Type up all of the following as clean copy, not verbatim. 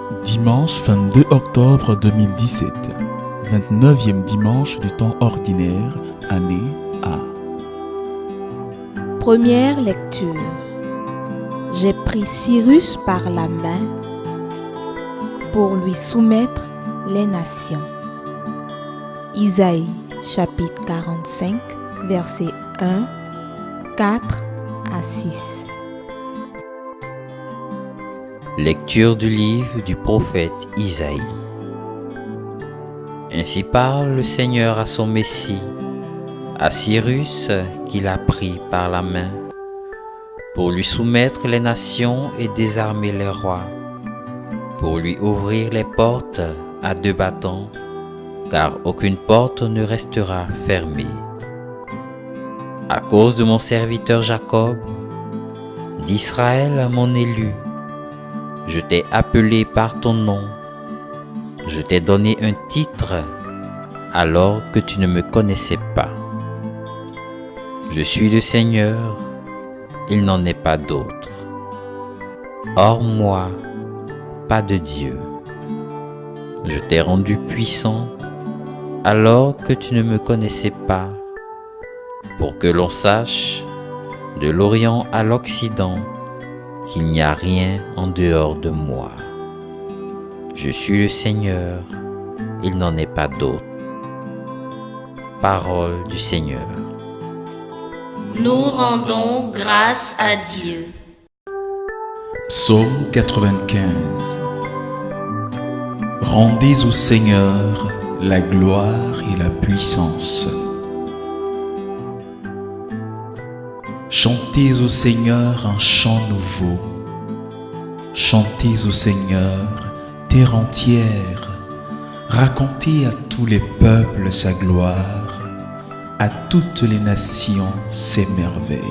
Dimanche 22 octobre 2017, 29e dimanche du temps ordinaire, année A. Première lecture. J'ai pris Cyrus par la main pour lui soumettre les nations. Isaïe chapitre 45, versets 1, 4 à 6. Lecture du livre du prophète Isaïe. Ainsi parle le Seigneur à son Messie, à Cyrus qu'il a pris par la main, pour lui soumettre les nations et désarmer les rois, pour lui ouvrir les portes à deux battants, car aucune porte ne restera fermée. À cause de mon serviteur Jacob, d'Israël mon élu, je t'ai appelé par ton nom, je t'ai donné un titre alors que tu ne me connaissais pas. Je suis le Seigneur, il n'en est pas d'autre. Hors moi, pas de Dieu. Je t'ai rendu puissant alors que tu ne me connaissais pas, pour que l'on sache, de l'Orient à l'Occident, qu'il n'y a rien en dehors de moi. Je suis le Seigneur, il n'en est pas d'autre. Parole du Seigneur. Nous rendons grâce à Dieu. Psaume 95. Rendez au Seigneur la gloire et la puissance. Chantez au Seigneur un chant nouveau. Chantez au Seigneur, terre entière. Racontez à tous les peuples sa gloire, à toutes les nations ses merveilles.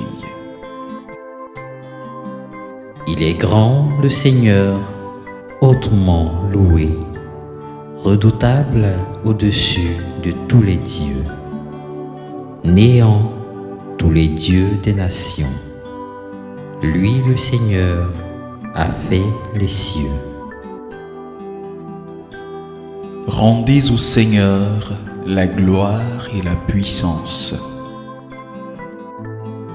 Il est grand le Seigneur, hautement loué, redoutable au-dessus de tous les dieux. Néant tous les dieux des nations. Lui, le Seigneur, a fait les cieux. Rendez au Seigneur la gloire et la puissance.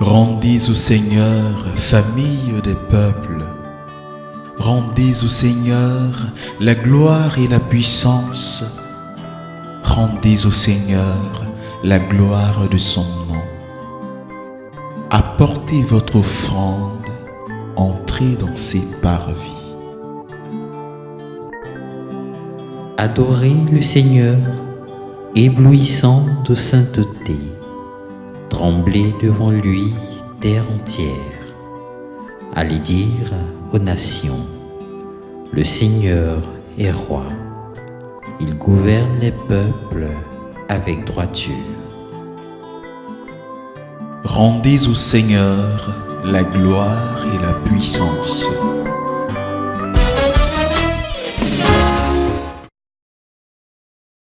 Rendez au Seigneur, famille des peuples. Rendez au Seigneur la gloire et la puissance. Rendez au Seigneur la gloire de son nom. Apportez votre offrande, entrez dans ses parvis. Adorez le Seigneur, éblouissant de sainteté. Tremblez devant lui, terre entière. Allez dire aux nations, le Seigneur est roi. Il gouverne les peuples avec droiture. Rendez au Seigneur la gloire et la puissance.